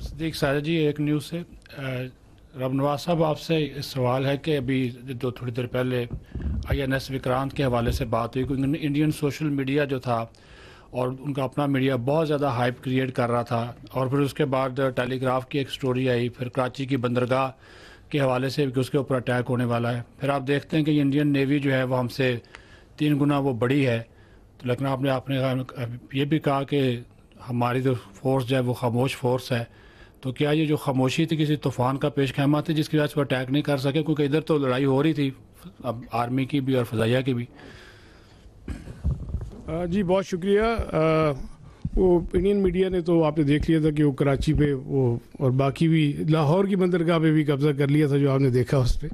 صدیق سارا جی، ایک نیوز سے رب نواز صاحب آپ سے سوال ہے کہ ابھی تھوڑی دیر پہلے INS وکرانت کے حوالے سے بات ہوئی کہ انڈین سوشل میڈیا جو تھا اور ان کا اپنا میڈیا بہت زیادہ ہائپ کریٹ کر رہا تھا، اور پھر اس کے بعد ٹیلی گراف کی ایک سٹوری آئی، پھر کراچی کی بندرگاہ کے حوالے سے کہ اس کے اوپر اٹیک ہونے والا ہے، پھر آپ دیکھتے ہیں کہ انڈین نیوی جو ہے وہ ہم سے 3 گنا وہ بڑی ہے، تو لیکن آپ نے یہ بھی کہا کہ ہماری جو فورس جو ہے وہ خاموش فورس ہے، تو کیا یہ جو خاموشی تھی کسی طوفان کا پیش خیمہ تھی جس کی وجہ سے وہ اٹیک نہیں کر سکے؟ کیونکہ ادھر تو لڑائی ہو رہی تھی اب آرمی کی بھی اور فضائیہ کی بھی. جی بہت شکریہ. وہ انڈین میڈیا نے تو آپ نے دیکھ لیا تھا کہ وہ کراچی پہ وہ اور باقی بھی لاہور کی بندرگاہ پہ بھی قبضہ کر لیا تھا جو آپ نے دیکھا اس پہ،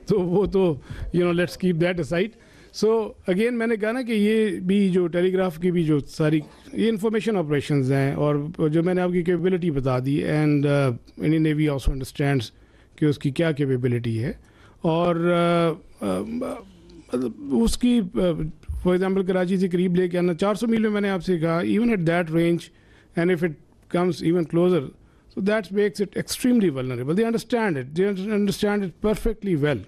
تو وہ تو let's keep that aside. So again میں نے کہا نا کہ یہ بھی جو ٹیلی گراف کی بھی جو ساری یہ انفارمیشن آپریشنز ہیں، اور جو میں نے آپ کی کیپیبلٹی بتا دی، and Indian navy also understands کہ اس کی کیا کیپیبلٹی ہے، اور اس کی فار ایگزامپل کراچی سے قریب لے کے آنا 400 میل میں میں نے آپ سے کہا، even at that range and if it comes even closer, so that makes it extremely vulnerable. They understand it perfectly well.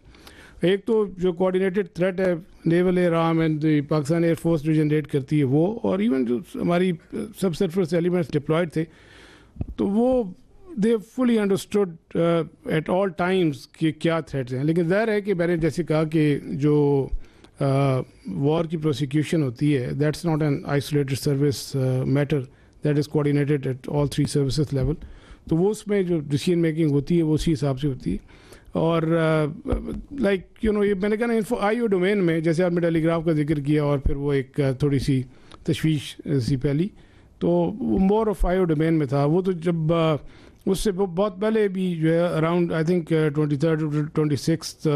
ایک تو جو کوآرڈینیٹڈ تھریٹ ہے naval air arm and Pakistan air force جو جنریٹ کرتی ہے وہ، اور ایون جو ہماری سب سرفس ایلیمنٹس ڈپلائڈ تھے، تو وہ دے فلی انڈرسٹوڈ ایٹ آل ٹائمز کہ کیا تھریٹس ہیں. لیکن ظاہر ہے کہ میں نے جیسے کہا کہ جو وار کی پروسیکیوشن ہوتی ہے that's not an isolated service matter, that is coordinated at all 3 services level. تو وہ اس میں جو ڈیسیژن میکنگ ہوتی ہے وہ اسی حساب سے ہوتی ہے. اور لائک یہ میں نے کہا نا آئی او ڈومین میں، جیسے آپ نے ٹیلی گراف کا ذکر کیا اور پھر وہ ایک تھوڑی سی تشویش سی پھیلی، تو وہ more of I O domain میں تھا. وہ تو جب اس سے بہت پہلے بھی جو ہے around I think 23 26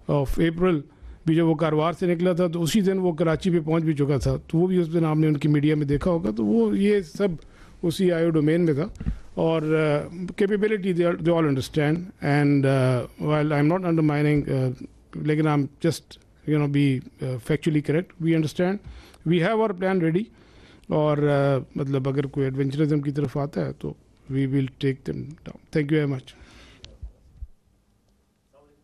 of April بھی جب وہ کاروار سے نکلا تھا تو اسی دن وہ کراچی پہ پہنچ بھی چکا تھا، تو وہ بھی اس دن آپ نے ان کی میڈیا میں دیکھا ہوگا. تو وہ یہ سب اسی آئی او ڈومین میں تھا. اور capability they all understand, and while I am not undermining, لیکن I am just be factually correct. We understand, we have our plan ready, اور مطلب اگر کوئی ایڈونچرزم کی طرف آتا ہے تو we will take them down. Thank you very much.